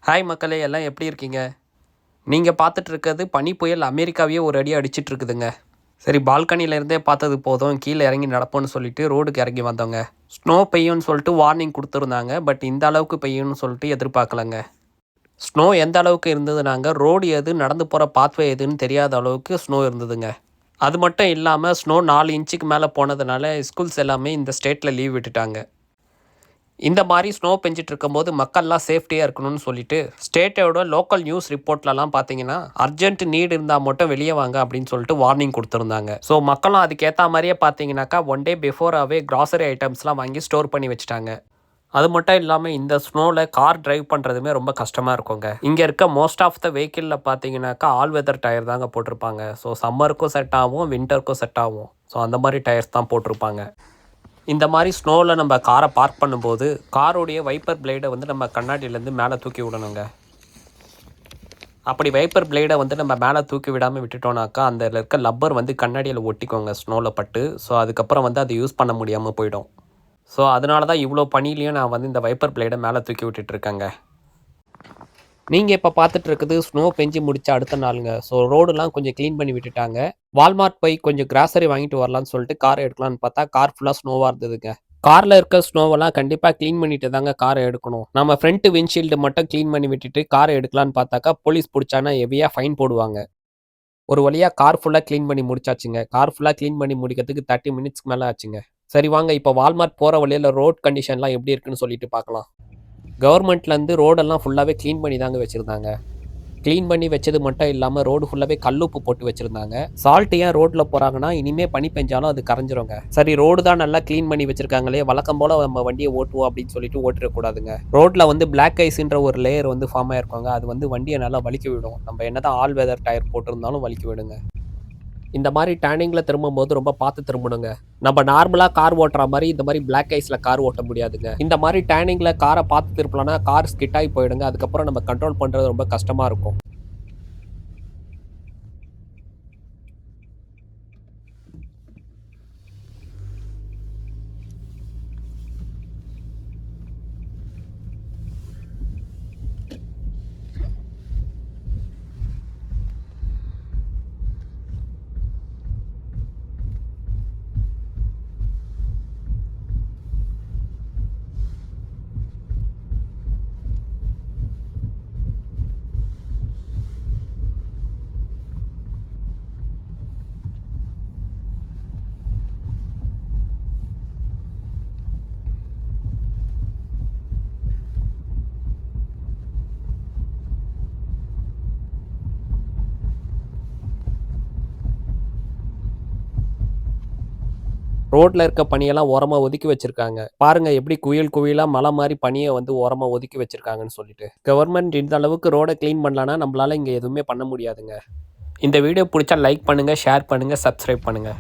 Hi மக்களே, எல்லாம் எப்படி இருக்கீங்க? நீங்கள் பார்த்துட்டு இருக்கிறது பனி புயல் அமெரிக்காவையே ஒரு அடி அடிச்சிட்டு இருக்குதுங்க. சரி, பால்கனியிலேருந்தே பார்த்தது போதும், கீழே இறங்கி நடப்போம்னு சொல்லிட்டு ரோடுக்கு இறங்கி வந்தோங்க. ஸ்னோ பெய்யும்னு சொல்லிட்டு வார்னிங் கொடுத்துருந்தாங்க. பட் இந்த அளவுக்கு பெய்யும்னு சொல்லிட்டு எதிர்பார்க்கலங்க. ஸ்னோ எந்த அளவுக்கு இருந்ததுனாங்க, ரோடு எது, நடந்து போகிற பாத்வே எதுன்னு தெரியாத அளவுக்கு ஸ்னோ இருந்ததுங்க. அது மட்டும் இல்லாமல் ஸ்னோ 4 இன்ச்சுக்கு மேலே போனதுனால ஸ்கூல்ஸ் எல்லாமே இந்த ஸ்டேட்டில் லீவ் விட்டுட்டாங்க. இந்த மாதிரி ஸ்னோ பெஞ்சிட்டு இருக்கும்போது மக்கள்லாம் சேஃப்டியாக இருக்கணும்னு சொல்லிட்டு ஸ்டேட்டோட லோக்கல் நியூஸ் ரிப்போர்ட்லலாம் பார்த்தீங்கன்னா அர்ஜென்ட் நீட் இருந்தால் மட்டும் வெளியே வாங்க அப்படின்னு சொல்லிட்டு வார்னிங் கொடுத்துருந்தாங்க. ஸோ மக்களும் அதுக்கேற்ற மாதிரியே பார்த்தீங்கன்னாக்கா ஒன் டே பிஃபோராகவே கிராசரி ஐட்டம்ஸ்லாம் வாங்கி ஸ்டோர் பண்ணி வச்சுட்டாங்க. அது மட்டும் இல்லாமல் இந்த ஸ்னோவில் கார் டிரைவ் பண்ணுறதுமே ரொம்ப கஷ்டமாக இருக்குங்க. இங்கே இருக்க மோஸ்ட் ஆஃப் த வெஹிக்கிளில் பார்த்தீங்கன்னாக்கா ஆல் வெதர் டயர் தாங்க போட்டிருப்பாங்க. ஸோ சம்மருக்கும் செட் ஆகும், வின்டருக்கும் செட் ஆகும். ஸோ அந்த மாதிரி டயர்ஸ் தான் போட்டிருப்பாங்க. இந்த மாதிரி ஸ்னோவில் நம்ம காரை பார்க் பண்ணும்போது காரோடைய வைப்பர் பிளேடை வந்து நம்ம கண்ணாடியிலேருந்து மேலே தூக்கி விடணுங்க. அப்படி வைப்பர் பிளேடை வந்து நம்ம மேலே தூக்கி விடாமல் விட்டுட்டோம்னாக்கா அந்த இருக்க லப்பர் வந்து கண்ணாடியில் ஒட்டிக்கோங்க ஸ்னோவில் பட்டு. ஸோ அதுக்கப்புறம் வந்து அதை யூஸ் பண்ண முடியாமல் போயிடும். ஸோ அதனால தான் இவ்வளோ பனிலையும் நான் வந்து இந்த வைப்பர் பிளேடை மேலே தூக்கி விட்டுட்ருக்கேங்க. நீங்கள் இப்போ பார்த்துட்டு இருக்குது ஸ்னோ பெஞ்சு முடிச்ச அடுத்த நாளுங்க. ஸோ ரோடுலாம் கொஞ்சம் க்ளீன் பண்ணி விட்டுட்டாங்க. வால்மார்ட் போய் கொஞ்சம் கிராசரி வாங்கிட்டு வரலான்னு சொல்லிட்டு காரை எடுக்கலான்னு பார்த்தா கார் ஃபுல்லாக ஸ்னோவாக இருந்ததுங்க. காரில் இருக்க ஸ்னோவெல்லாம் கண்டிப்பாக க்ளீன் பண்ணிட்டு தாங்க காரை எடுக்கணும். நம்ம ஃப்ரண்ட் விண்ட்ஷீல்டு மட்டும் க்ளீன் பண்ணி விட்டுட்டு காரை எடுக்கலான்னு பார்த்தாக்கா போலீஸ் பிடிச்சானா ஹெவியாக ஃபைன் போடுவாங்க. ஒரு வழியாக கார் ஃபுல்லாக க்ளீன் பண்ணி முடிச்சாச்சுங்க. கார் ஃபுல்லாக க்ளீன் பண்ணி முடிக்கிறதுக்கு 30 மினிட்ஸ்க்கு மேலே ஆச்சுங்க. சரி வாங்க, இப்போ வால்மார்ட் போகிற வழியில் ரோட் கண்டிஷன்லாம் எப்படி இருக்குன்னு சொல்லிட்டு பார்க்கலாம். கவர்மெண்ட்லேருந்து ரோடெல்லாம் ஃபுல்லாகவே க்ளீன் பண்ணி தாங்க வச்சுருந்தாங்க. க்ளீன் பண்ணி வச்சது மட்டும் இல்லாமல் ரோடு ஃபுல்லாகவே கல்லுப்பு போட்டு வச்சுருந்தாங்க. சால்ட் ஏன் ரோட்டில் போகிறாங்கன்னா இனிமேல் பனி பெஞ்சாலும் அது கரைஞ்சிருங்க. சரி, ரோடு தான் நல்லா க்ளீன் பண்ணி வச்சுருக்காங்களே, வழக்கம் போல் நம்ம வண்டியை ஓட்டுவோம் அப்படின்னு சொல்லிட்டு ஓட்டிடக்கூடாதுங்க. ரோட்டில் வந்து பிளாக் ஐஸ்ன்ற ஒரு லேயர் வந்து ஃபார்ம் ஆயிருக்காங்க. அது வந்து வண்டியை நல்லா வலிக்க விடும். நம்ம என்ன தான் ஆல் வெதர் டயர் போட்டிருந்தாலும் வலிக்க விடுங்க. இந்த மாதிரி டேர்னிங்கில் திரும்பும்போது ரொம்ப பார்த்து திரும்பணுங்க. நம்ம நார்மலாக கார் ஓட்டுற மாதிரி இந்த மாதிரி பிளாக் ஐஸில் கார் ஓட்ட முடியாதுங்க. இந்த மாதிரி டேர்னிங்கில் காரை பார்த்து திருப்பலனா கார் ஸ்கிட் ஆகி போயிடுங்க. அதுக்கப்புறம் நம்ம கண்ட்ரோல் பண்ணுறது ரொம்ப கஷ்டமாக இருக்கும். ரோட்ல இருக்க பனியெல்லாம் ஓரமா ஒதுக்கி வச்சிருக்காங்க. பாருங்க எப்படி குயில் குயிலா மலை மாதிரி பனியை வந்து ஓரமா ஒதுக்கி வச்சிருக்காங்கன்னு சொல்லிட்டு. கவர்மெண்ட் இந்த அளவுக்கு ரோடை க்ளீன் பண்ணலன்னா நம்மளால இங்க எதுவுமே பண்ண முடியாதுங்க. இந்த வீடியோ பிடிச்சா லைக் பண்ணுங்க, ஷேர் பண்ணுங்க, சப்ஸ்கிரைப் பண்ணுங்க.